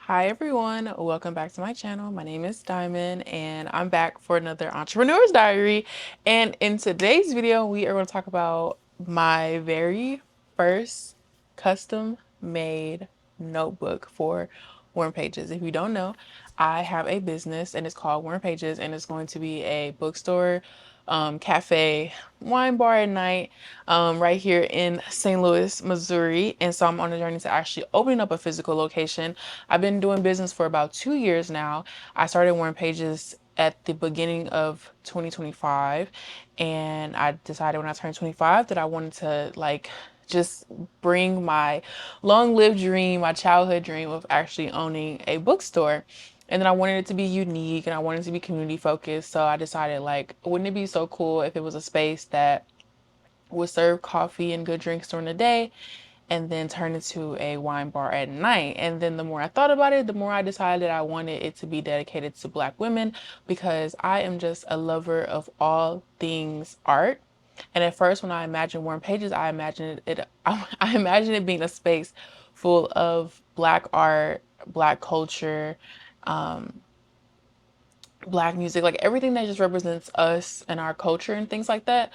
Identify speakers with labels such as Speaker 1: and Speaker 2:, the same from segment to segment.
Speaker 1: Hi everyone, welcome back to my channel. My name is Diamond and I'm back for another entrepreneur's diary. And in today's video, we are going to talk about my very first custom made notebook for Warm Pages. If you don't know, I have a business and it's called Warm Pages, and it's going to be a bookstore, cafe, wine bar at night, right here in St. Louis, Missouri. And so I'm on a journey to actually opening up a physical location. I've been doing business for about 2 years now. I started Warm Pages at the beginning of 2025, and I decided when I turned 25 that I wanted to just bring my long lived dream, my childhood dream of actually owning a bookstore. And then I wanted it to be unique and I wanted it to be community focused. So I decided, like, wouldn't it be so cool if it was a space that would serve coffee and good drinks during the day and then turn into a wine bar at night. And then the more I thought about it, the more I decided I wanted it to be dedicated to Black women, because I am just a lover of all things art. And at first, when I imagined Warm Pages, I imagined it I imagined it being a space full of Black art, Black culture, Black music, like everything that just represents us and our culture and things like that,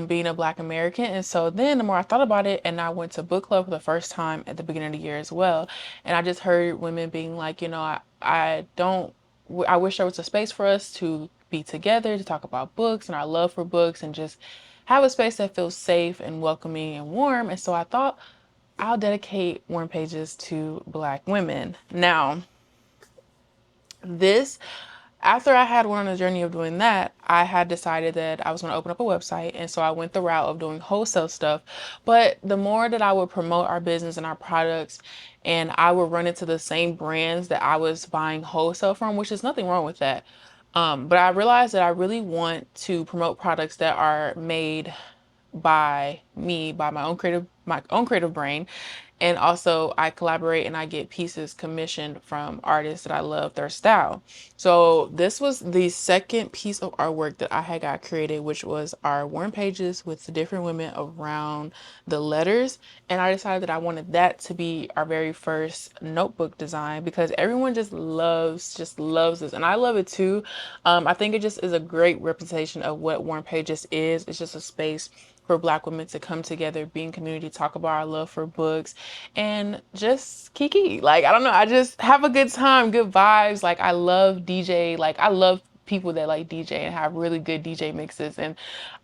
Speaker 1: being a Black American. And so then the more I thought about it, and I went to book club for the first time at the beginning of the year as well, and I just heard women being like, I don't, I wish there was a space for us to be together to talk about books and our love for books and just have a space that feels safe and welcoming and warm. And so I thought I'll dedicate Warm Pages to Black women. Now, this after I had went on a journey of doing that, I had decided that I was going to open up a website. And so I went the route of doing wholesale stuff. But the more that I would promote our business and our products, and I would run into the same brands that I was buying wholesale from, which is nothing wrong with that. But I realized that I really want to promote products that are made by me, by my own creative brain. And also I collaborate and I get pieces commissioned from artists that I love their style. So this was the second piece of artwork that I had got created, which was our Warm Pages with the different women around the letters. And I decided that I wanted that to be our very first notebook design, because everyone just loves this, and I love it too. I think it just is a great representation of what Warm Pages is. It's just a space for Black women to come together, be in community, talk about our love for books, and just kiki. Like, I don't know, I just have a good time, good vibes. Like, I love DJ, like, I love people that like DJ and have really good DJ mixes, and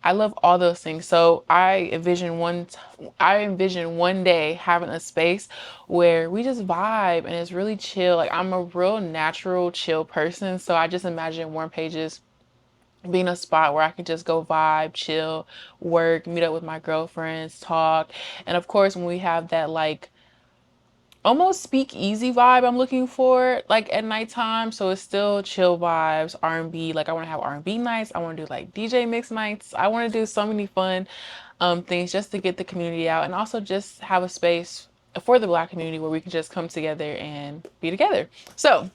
Speaker 1: I love all those things. So I envision one day having a space where we just vibe and it's really chill. Like, I'm a real natural chill person, so I just imagine Warm Pages being a spot where I could just go vibe, chill, work, meet up with my girlfriends, talk. And of course, when we have that like almost speak easy vibe I'm looking for, like at nighttime. So it's still chill vibes, R&B. Like, I want to have R&B nights. I want to do like DJ mix nights. I want to do so many fun things just to get the community out, and also just have a space for the Black community where we can just come together and be together. So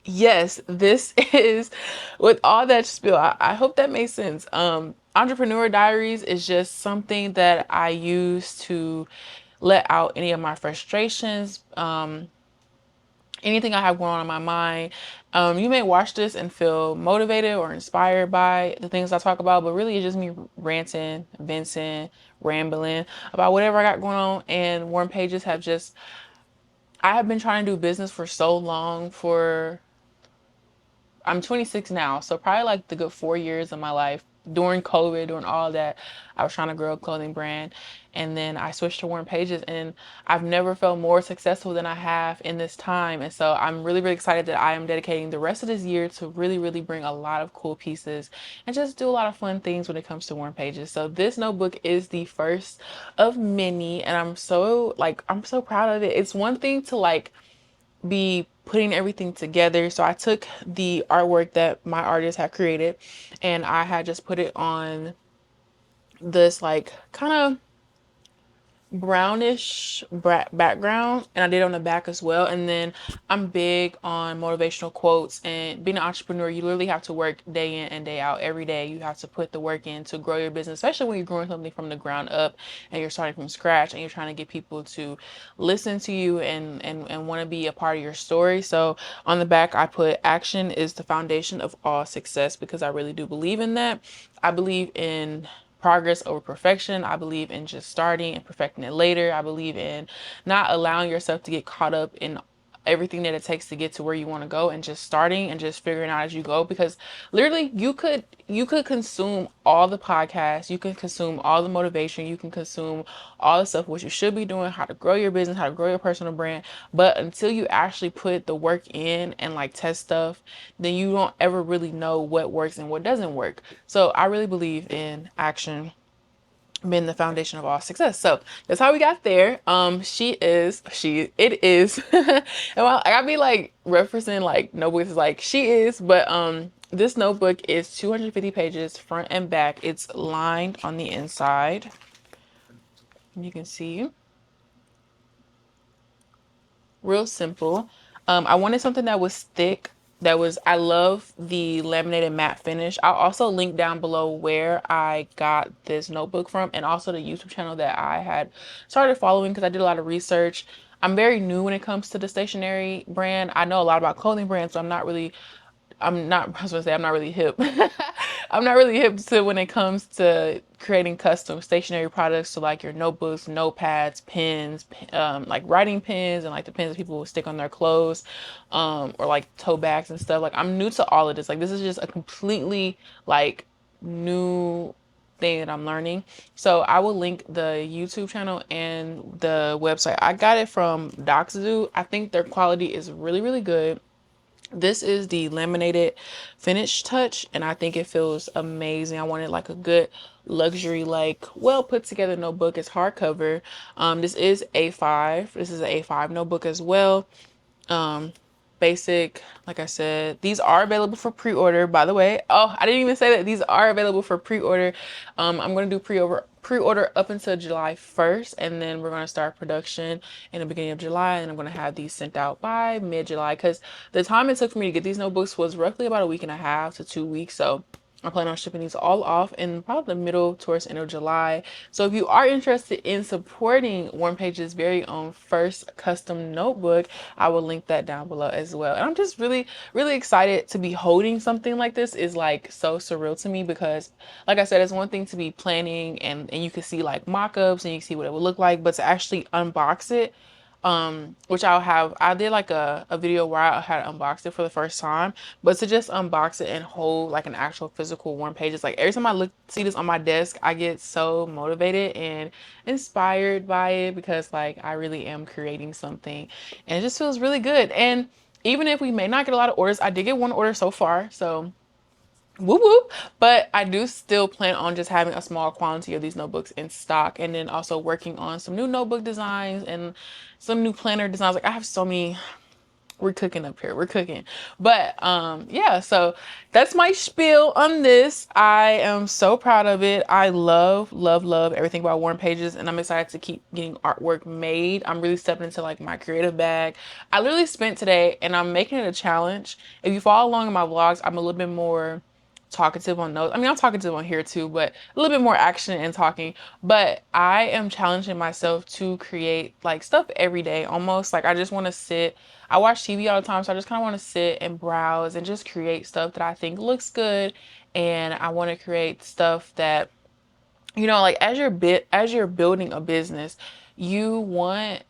Speaker 1: yes, this is, with all that spiel, I hope that makes sense. Entrepreneur Diaries is just something that I use to let out any of my frustrations, anything I have going on in my mind. You may watch this and feel motivated or inspired by the things I talk about, but really it's just me ranting, venting, rambling about whatever I got going on. And Warm Pages I have been trying to do business for so long. I'm 26 now, so probably like the good 4 years of my life during COVID, during all that, I was trying to grow a clothing brand. And then I switched to Warm Pages, and I've never felt more successful than I have in this time. And so I'm really, really excited that I am dedicating the rest of this year to really, really bring a lot of cool pieces and just do a lot of fun things when it comes to Warm Pages. So this notebook is the first of many, and I'm so proud of it. It's one thing to like be putting everything together. So I took the artwork that my artist had created and I had just put it on this like kind of brownish background, and I did on the back as well. And then I'm big on motivational quotes, and being an entrepreneur, you literally have to work day in and day out. Every day you have to put the work in to grow your business, especially when you're growing something from the ground up and you're starting from scratch and you're trying to get people to listen to you and want to be a part of your story. So on the back I put, action is the foundation of all success, because I really do believe in that. I believe in progress over perfection. I believe in just starting and perfecting it later. I believe in not allowing yourself to get caught up in everything that it takes to get to where you want to go, and just starting and just figuring out as you go. Because literally you could consume all the podcasts, you can consume all the motivation, you can consume all the stuff what you should be doing, how to grow your business, how to grow your personal brand, but until you actually put the work in and like test stuff, then you don't ever really know what works and what doesn't work. So I really believe in action been the foundation of all success. So that's how we got there. It is. And well, I gotta be like referencing like notebooks like she is, but this notebook is 250 pages front and back. It's lined on the inside. You can see, real simple. I wanted something that was thick. I love the laminated matte finish. I'll also link down below where I got this notebook from, and also the YouTube channel that I had started following because I did a lot of research. I'm very new when it comes to the stationery brand. I know a lot about clothing brands, so I was gonna say I'm not really hip. I'm not really hip to when it comes to creating custom stationery products, so like your notebooks, notepads, pens, like writing pens, and like the pens that people will stick on their clothes, or like tote bags and stuff. Like I'm new to all of this. Like this is just a completely like new thing that I'm learning. So I will link the YouTube channel and the website. I got it from Doxzoo. I think their quality is really, really good. This is the laminated finish touch, and I think it feels amazing. I wanted like a good luxury, like well put together notebook. It's hardcover. This is A5. This is an A5 notebook as well. um Basic, like I said, these are available for pre-order, by the way. Oh, I didn't even say that these are available for pre-order. I'm going to do pre-order up until July 1st, and then we're going to start production in the beginning of July, and I'm going to have these sent out by mid-July, because the time it took for me to get these notebooks was roughly about a week and a half to 2 weeks. So I plan on shipping these all off in probably the middle towards the end of July. So if you are interested in supporting Warm Page's very own first custom notebook, I will link that down below as well. And I'm just really, really excited to be holding something like this. Is like so surreal to me, because like I said, it's one thing to be planning and you can see like mock-ups and you can see what it would look like, but to actually unbox it, which I did like a video where I had unboxed it for the first time, but to just unbox it and hold like an actual physical Warm Pages, like every time I see this on my desk, I get so motivated and inspired by it, because like I really am creating something and it just feels really good. And even if we may not get a lot of orders, I did get one order so far, so whoop whoop. But I do still plan on just having a small quantity of these notebooks in stock, and then also working on some new notebook designs and some new planner designs. Like I have so many. We're cooking up here. We're cooking. But yeah, so that's my spiel on this. I am so proud of it. I love, love, love everything about Warm Pages, and I'm excited to keep getting artwork made. I'm really stepping into like my creative bag. I literally spent today, and I'm making it a challenge. If you follow along in my vlogs, I'm a little bit more talkative on notes. I mean, I'm talkative on here too, but a little bit more action and talking. But I am challenging myself to create like stuff every day, almost like I just want to sit. I watch TV all the time, so I just kind of want to sit and browse and just create stuff that I think looks good. And I want to create stuff that, like as you're building a business, you want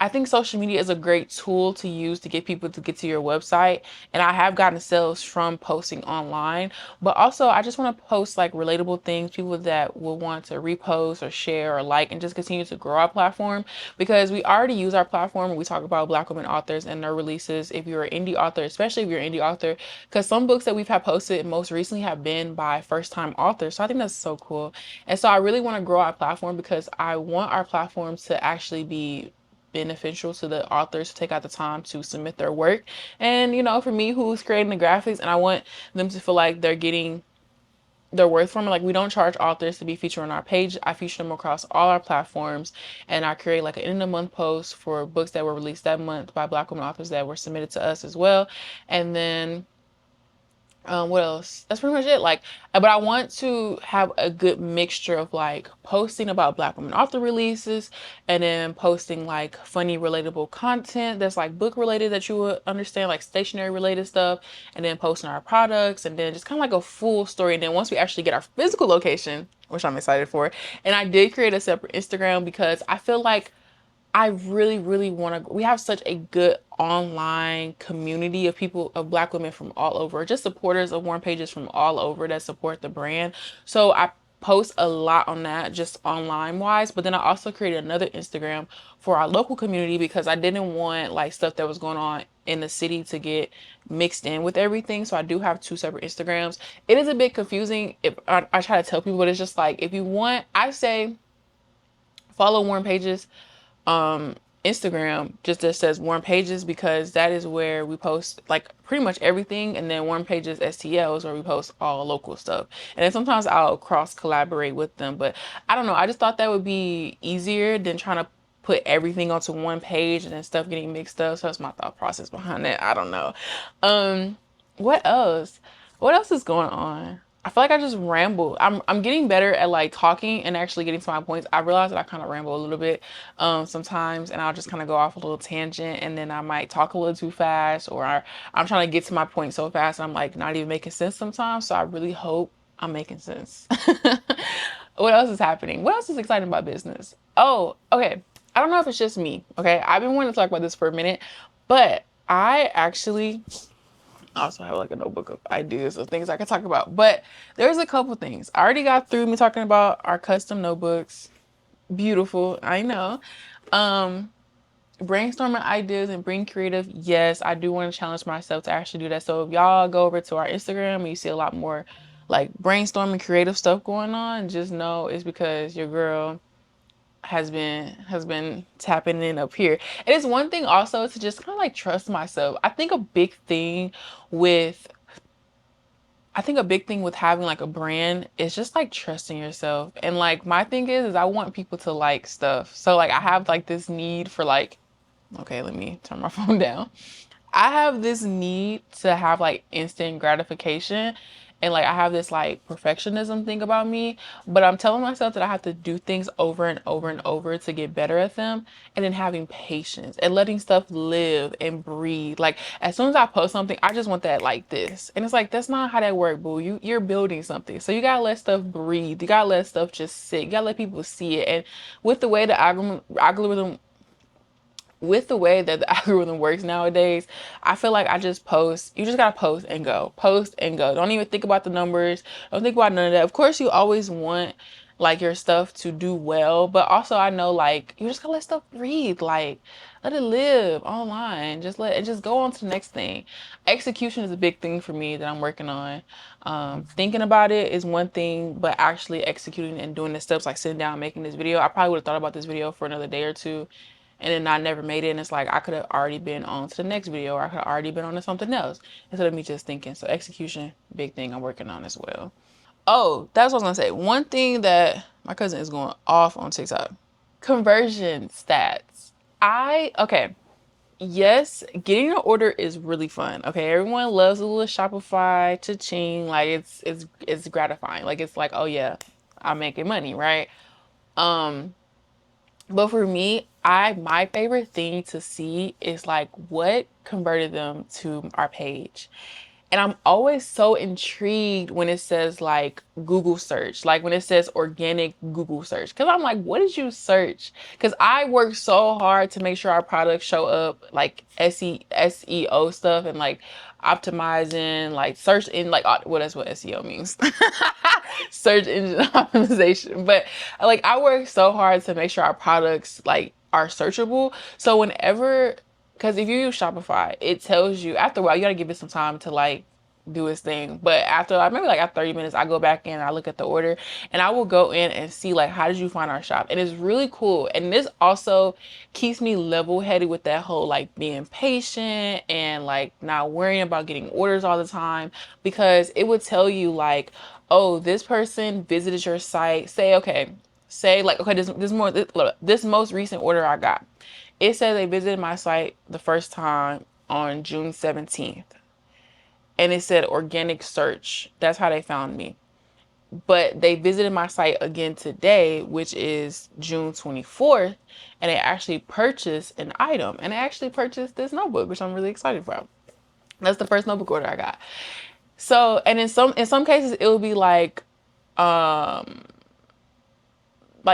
Speaker 1: I think social media is a great tool to use to get people to get to your website. And I have gotten sales from posting online, but also I just want to post like relatable things, people that will want to repost or share or like, and just continue to grow our platform, because we already use our platform when we talk about Black women authors and their releases. If you're an indie author, especially if you're an indie author, because some books that we've had posted most recently have been by first time authors. So I think that's so cool. And so I really want to grow our platform, because I want our platform to actually be beneficial to the authors to take out the time to submit their work. And for me, who's creating the graphics, and I want them to feel like they're getting their worth from it. Like, we don't charge authors to be featured on our page. I feature them across all our platforms, and I create like an end of the month post for books that were released that month by Black women authors that were submitted to us as well. And then what else? That's pretty much it. Like, but I want to have a good mixture of like posting about Black women author releases, and then posting like funny, relatable content that's like book related that you would understand, like stationery related stuff, and then posting our products, and then just kind of like a full story. And then once we actually get our physical location, which I'm excited for, and I did create a separate Instagram because I feel like I really, really want to. We have such a good online community of people, of Black women from all over, just supporters of Warm Pages from all over that support the brand. So I post a lot on that, just online wise. But then I also created another Instagram for our local community because I didn't want like stuff that was going on in the city to get mixed in with everything. So I do have two separate Instagrams. It is a bit confusing if I try to tell people, but it's just like, if you want, I say follow Warm Pages Instagram, just that says Warm Pages, because that is where we post like pretty much everything. And then Warm Pages STL is where we post all local stuff. And then sometimes I'll cross collaborate with them, but I don't know, I just thought that would be easier than trying to put everything onto one page and then stuff getting mixed up. So that's my thought process behind that. I don't know. What else? What else is going on? I feel like I just ramble. I'm getting better at like talking and actually getting to my points. I realize that I kind of ramble a little bit sometimes, and I'll just kind of go off a little tangent, and then I might talk a little too fast, or I'm trying to get to my point so fast and I'm like not even making sense sometimes. So I really hope I'm making sense. What else is happening? What else is exciting about business? Oh, okay. I don't know if it's just me. Okay. I've been wanting to talk about this for a minute, but I actually also have like a notebook of ideas of things I can talk about. But there's a couple things. I already got through me talking about our custom notebooks. Beautiful, I know. Brainstorming ideas and being creative. Yes, I do want to challenge myself to actually do that. So if y'all go over to our Instagram and you see a lot more like brainstorming creative stuff going on, just know it's because your girl has been tapping in up here. And it's one thing also to just kind of like trust myself. With I think a big thing with having like a brand is just like trusting yourself. And like my thing is I want people to like stuff. So like I have like this need for like, okay, let me turn my phone down. I have this need to have like instant gratification, and like I have this like perfectionism thing about me, but I'm telling myself that I have to do things over and over and over to get better at them, and then having patience and letting stuff live and breathe. Like as soon as I post something, I just want that like this. And it's like that's not how that works, boo. You're building something. So you gotta let stuff breathe. You gotta let stuff just sit. You gotta let people see it. And with the way the algorithm with the way that the algorithm works nowadays, I feel like I just post. You just gotta post and go. Post and go. Don't even think about the numbers. Don't think about none of that. Of course, you always want like your stuff to do well, but also I know like you just gotta let stuff breathe. Like let it live online. Just let it just go on to the next thing. Execution is a big thing for me that I'm working on. Thinking about it is one thing, but actually executing and doing the steps, like sitting down, making this video. I probably would have thought about this video for another day or two, and then I never made it. And it's like I could have already been on to the next video, or I could have already been on to something else instead of me just thinking. So execution, big thing I'm working on as well. Oh, that's what I was gonna say. One thing that my cousin is going off on TikTok: conversion stats. Okay, yes, getting an order is really fun. Okay, everyone loves a little Shopify cha-ching. Like it's gratifying. Like it's like, oh yeah, I'm making money, right? But for me, my favorite thing to see is like what converted them to our page. And I'm always so intrigued when it says like Google search, like when it says organic Google search. Cause I'm like, what did you search? Cause I work so hard to make sure our products show up like SEO stuff, and like optimizing, like search in like, what is what SEO means? Search engine optimization. But like I work so hard to make sure our products like are searchable. So whenever, because if you use Shopify, it tells you after a while, you gotta give it some time to like do his thing. But after like maybe like at 30 minutes, I go back in, I look at the order, and I will go in and see like, how did you find our shop? And it's really cool. And this also keeps me level headed with that whole like being patient and like not worrying about getting orders all the time, because it would tell you like, oh, this person visited your site. Say like, okay, this most recent order I got, it said they visited my site the first time on June 17th. And it said organic search. That's how they found me. But they visited my site again today, which is June 24th, and they actually purchased an item. And they actually purchased this notebook, which I'm really excited about. That's the first notebook order I got. So, and in some cases, it will be like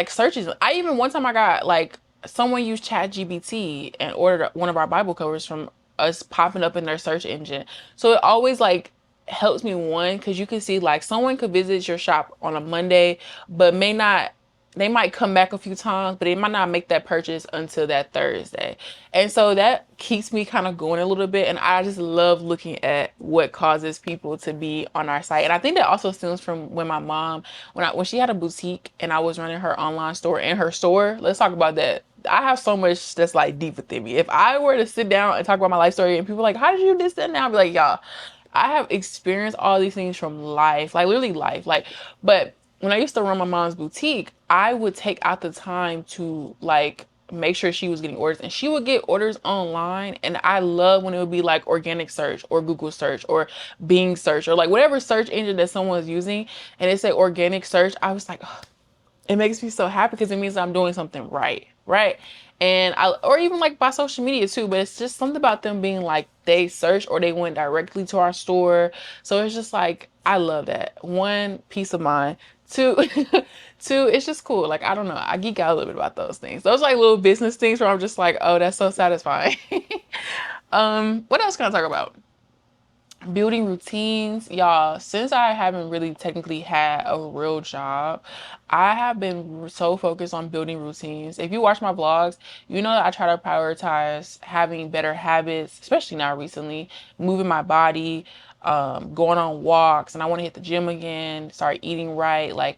Speaker 1: searches. I even one time I got like someone used ChatGPT and ordered one of our Bible covers from us popping up in their search engine. So it always like helps me, one, because you can see like someone could visit your shop on a Monday, but may not, they might come back a few times, but they might not make that purchase until that Thursday. And so that keeps me kind of going a little bit. And I just love looking at what causes people to be on our site. And I think that also stems from when my mom, when she had a boutique and I was running her online store and her store. Let's talk about that. I have so much that's like deep within me. If I were to sit down and talk about my life story and people are like, how did you do this and now? I'd be like, y'all, I have experienced all these things from life, like literally life. Like, but when I used to run my mom's boutique, I would take out the time to like make sure she was getting orders, and she would get orders online. And I love when it would be like organic search or Google search or Bing search or like whatever search engine that someone's using, and it say organic search. I was like, oh, it makes me so happy because it means I'm doing something right. And or even like by social media too, but it's just something about them being like they searched or they went directly to our store. So it's just like, I love that. One, peace of mind. Two, two, it's just cool. Like, I don't know, I geek out a little bit about those things. Those like little business things where I'm just like, oh, that's so satisfying. What else can I talk about? Building routines, y'all. Since I haven't really technically had a real job, I have been so focused on building routines. If you watch my vlogs, you know that I try to prioritize having better habits, especially now recently, moving my body, going on walks, and I want to hit the gym again, start eating right. Like,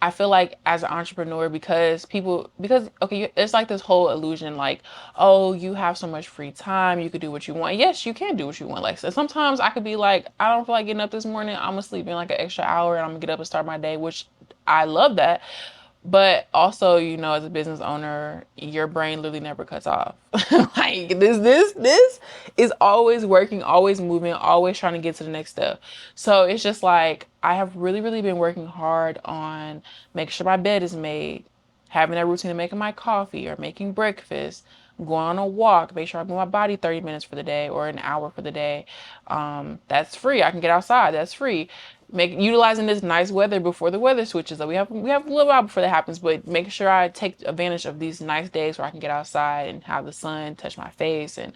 Speaker 1: I feel like as an entrepreneur, because okay, it's like this whole illusion, like, oh, you have so much free time, you could do what you want. Yes, you can do what you want. Like, so sometimes I could be like, I don't feel like getting up this morning. I'm gonna sleep in like an extra hour and I'm gonna get up and start my day, which I love that. But also, you know, as a business owner, your brain literally never cuts off. Like this is always working, always moving, always trying to get to the next step. So it's just like, I have really, really been working hard on making sure my bed is made, having that routine of making my coffee or making breakfast, going on a walk, make sure I move my body 30 minutes for the day or an hour for the day. That's free. I can get outside. That's free. Utilizing this nice weather before the weather switches. So we have a little while before that happens, but making sure I take advantage of these nice days where I can get outside and have the sun touch my face. And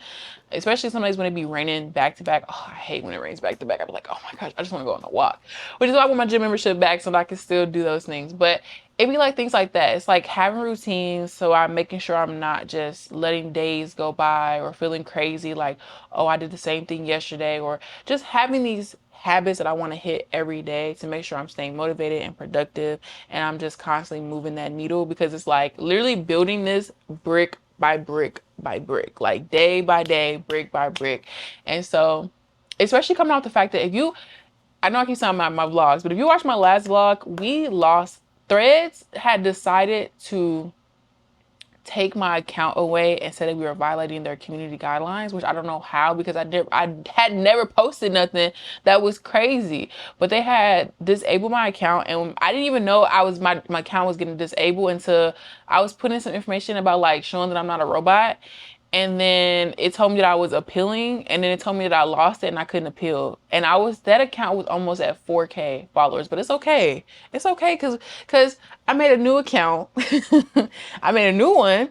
Speaker 1: especially some days when it be raining back to back. Oh, I hate when it rains back to back. I'm like, oh my gosh, I just want to go on a walk. Which is why I want my gym membership back so that I can still do those things. But it'd be like things like that. It's like having routines, so I'm making sure I'm not just letting days go by or feeling crazy like, oh, I did the same thing yesterday, or just having these habits that I want to hit every day to make sure I'm staying motivated and productive, and I'm just constantly moving that needle, because it's like literally building this brick by brick by brick, like day by day, brick by brick. And so, especially coming off the fact that I know I keep saying my vlogs, but if you watch my last vlog, Threads had decided to take my account away and said that we were violating their community guidelines, which I don't know how, because I had never posted nothing that was crazy. But they had disabled my account, and I didn't even know my account was getting disabled until I was putting some information about like showing that I'm not a robot. And then it told me that I was appealing, and then it told me that I lost it and I couldn't appeal. And that account was almost at 4K followers, but it's okay. It's okay because I made a new account. I made a new one,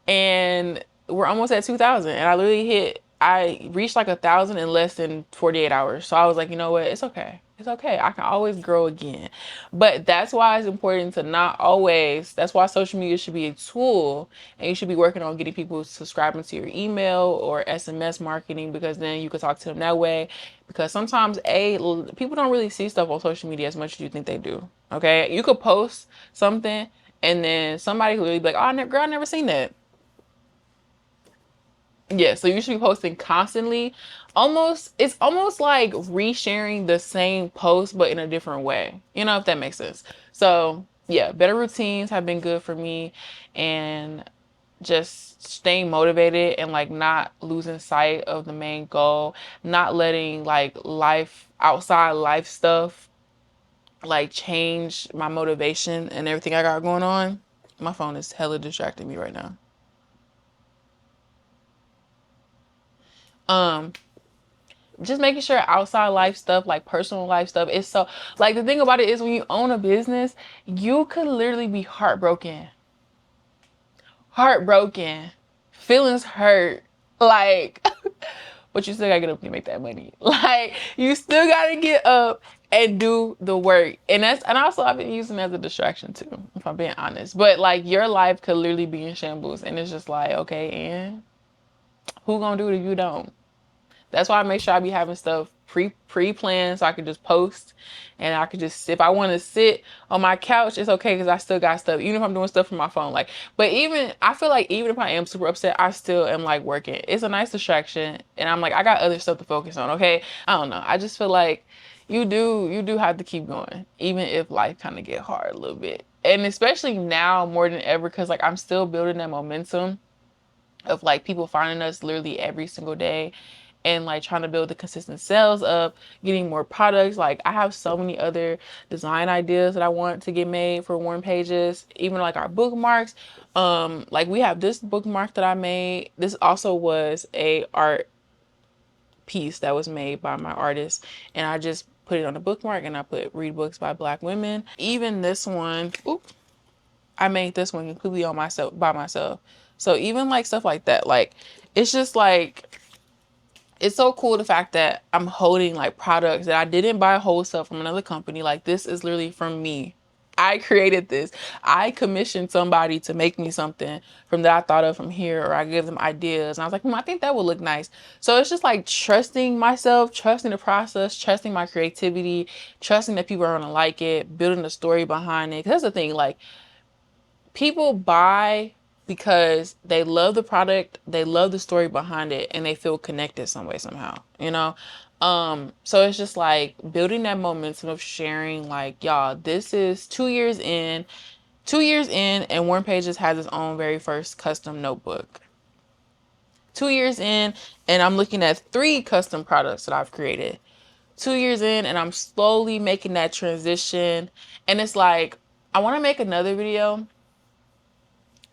Speaker 1: and we're almost at 2,000. And I literally hit I reached like 1,000 in less than 48 hours. So I was like, you know what? It's okay. It's okay. I can always grow again. But that's why it's important to not always, that's why social media should be a tool, and you should be working on getting people subscribing to your email or SMS marketing, because then you can talk to them that way. Because sometimes people don't really see stuff on social media as much as you think they do. Okay. You could post something and then somebody could really be like, oh, girl, I never seen that. Yeah, so you should be posting constantly. It's almost like resharing the same post, but in a different way. You know, if that makes sense. So, yeah, better routines have been good for me, and just staying motivated and like not losing sight of the main goal, not letting like outside life stuff like change my motivation and everything I got going on. My phone is hella distracting me right now. Um, just making sure outside life stuff, like personal life stuff, is so, like, the thing about it is when you own a business, you could literally be heartbroken, feelings hurt, like, but you still gotta get up and make that money. Like, you still gotta get up and do the work. And also I've been using it as a distraction too, if I'm being honest. But like, your life could literally be in shambles, and it's just like, okay, and who gonna do it if you don't? That's why I make sure I be having stuff pre-planned, so I can just post, and I could just, if I want to sit on my couch, it's okay, because I still got stuff, even if I'm doing stuff from my phone. Like, but even, I feel like even if I am super upset, I still am like working. It's a nice distraction, and I'm like, I got other stuff to focus on. Okay, I don't know. I just feel like you do have to keep going, even if life kind of get hard a little bit, and especially now more than ever, because like I'm still building that momentum of like people finding us literally every single day, and like trying to build the consistent sales up, getting more products. Like, I have so many other design ideas that I want to get made for Warm Pages, even like our bookmarks. Like, we have this bookmark that I made. This also was a art piece that was made by my artist, and I just put it on a bookmark, and I put read books by Black women. Even this one, I made this one completely on myself, by myself. So even like stuff like that, like, it's just like, it's so cool, the fact that I'm holding like products that I didn't buy wholesale from another company. Like, this is literally from me. I created this. I commissioned somebody to make me something from that I thought of from here, or I give them ideas. And I was like, I think that would look nice. So it's just like trusting myself, trusting the process, trusting my creativity, trusting that people are going to like it, building the story behind it. 'Cause that's the thing, like, people buy because they love the product, they love the story behind it, and they feel connected some way, somehow, you know? So it's just like building that momentum of sharing, like, y'all, this is 2 years in, and Warm Pages has its own very first custom notebook. 2 years in, and I'm looking at 3 custom products that I've created. 2 years in, and I'm slowly making that transition. And it's like, I want to make another video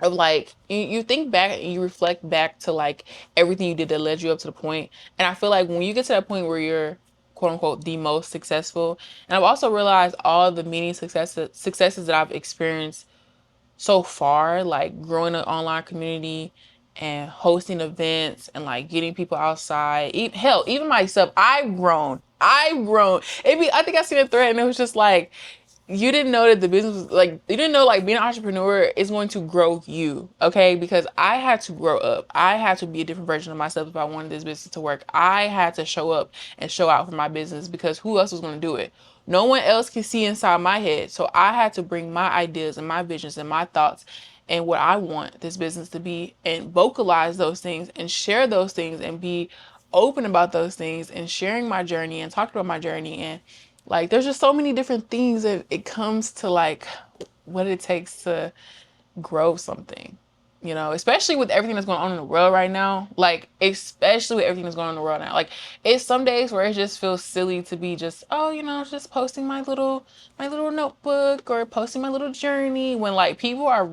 Speaker 1: of like, you think back and you reflect back to like everything you did that led you up to the point. And I feel like when you get to that point where you're quote unquote the most successful, and I've also realized all the many successes that I've experienced so far, like growing an online community and hosting events and like getting people outside. Hell, even myself, I've grown. I think I seen a thread and it was just like, you didn't know that the business was like, you didn't know like being an entrepreneur is going to grow you. Okay, because I had to grow up. I had to be a different version of myself if I wanted this business to work. I had to show up and show out for my business, because who else was going to do it? No one else can see inside my head. So I had to bring my ideas and my visions and my thoughts and what I want this business to be, and vocalize those things and share those things and be open about those things, and sharing my journey and talk about my journey. And like, there's just so many different things that it comes to, like, what it takes to grow something, especially with everything that's going on in the world right now. Like, especially with everything that's going on in the world now. Like, it's some days where it just feels silly to be just, just posting my little notebook, or posting my little journey, when like people are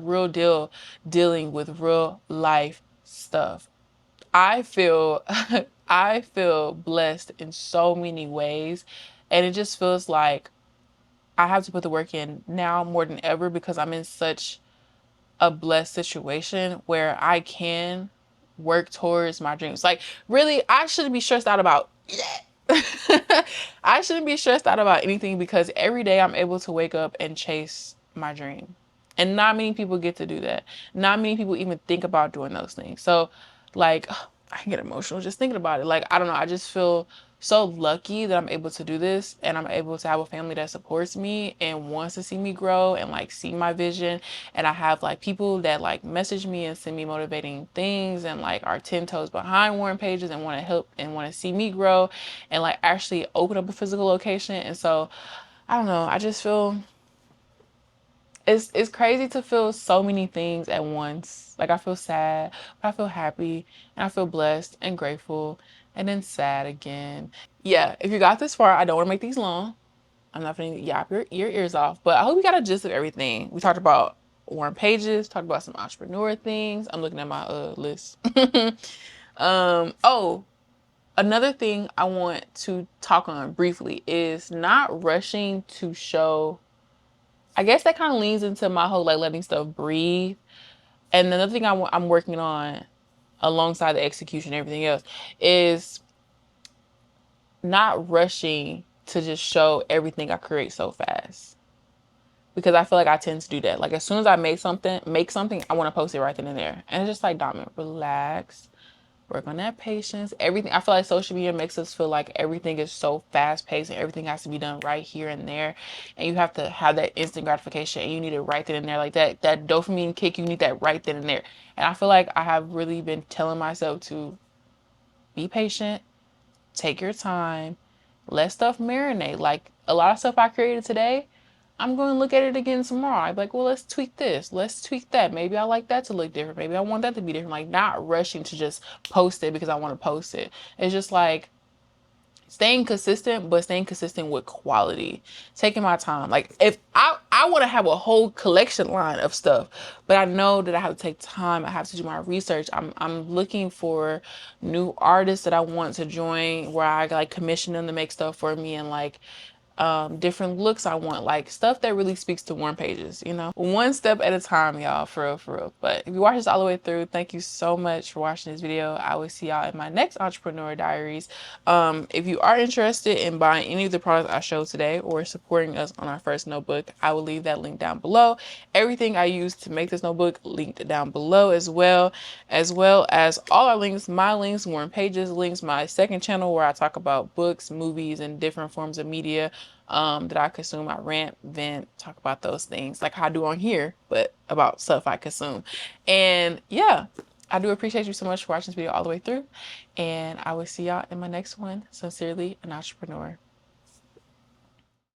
Speaker 1: dealing with real life stuff. I feel I feel blessed in so many ways, and it just feels like I have to put the work in now more than ever, because I'm in such a blessed situation where I can work towards my dreams. Like, really, I shouldn't be stressed out about I shouldn't be stressed out about anything, because every day I'm able to wake up and chase my dream. And not many people get to do that. Not many people even think about doing those things. So, like, I can get emotional just thinking about it. Like, I don't know. I just feel so lucky that I'm able to do this, and I'm able to have a family that supports me and wants to see me grow and like see my vision. And I have like people that like message me and send me motivating things and like are 10 toes behind Warren pages and want to help and want to see me grow and like actually open up a physical location. And so I don't know. I just feel it's crazy to feel so many things at once. Like, I feel sad, but I feel happy, and I feel blessed and grateful, and then sad again. Yeah, if you got this far, I don't want to make these long. I'm not gonna yap your ears off, but I hope you got a gist of everything. We talked about Warren pages, talked about some entrepreneur things. I'm looking at my list. Oh, another thing I want to talk on briefly is not rushing to show. I guess that kind of leans into my whole like letting stuff breathe. And another thing I'm working on alongside the execution and everything else is not rushing to just show everything I create so fast. Because I feel like I tend to do that. Like, as soon as I make something, I want to post it right then and there. And it's just like, Diamond, relax. Work on that patience. Everything. I feel like social media makes us feel like everything is so fast paced and everything has to be done right here and there, and you have to have that instant gratification, and you need it right then and there, like that dopamine kick. You need that right then and there. And I feel like I have really been telling myself to be patient, take your time, let stuff marinate. Like, a lot of stuff I created today, I'm going to look at it again tomorrow. I'm like, well, let's tweak this. Let's tweak that. Maybe I like that to look different. Maybe I want that to be different. Like, not rushing to just post it because I want to post it. It's just like staying consistent, but staying consistent with quality. Taking my time. Like, if I want to have a whole collection line of stuff, but I know that I have to take time. I have to do my research. I'm looking for new artists that I want to join, where I like commission them to make stuff for me, and like different looks I want, like stuff that really speaks to Warm pages, you know, one step at a time, y'all, for real, for real. But if you watch this all the way through, thank you so much for watching this video. I will see y'all in my next Entrepreneur Diaries. If you are interested in buying any of the products I showed today or supporting us on our first notebook, I will leave that link down below. Everything I used to make this notebook linked down below as well as all our links, my links, Warm pages links, my second channel where I talk about books, movies, and different forms of media that I consume. I rant, vent, talk about those things like I do on here, but about stuff I consume. And yeah, I do appreciate you so much for watching this video all the way through, and I will see y'all in my next one. Sincerely, an entrepreneur.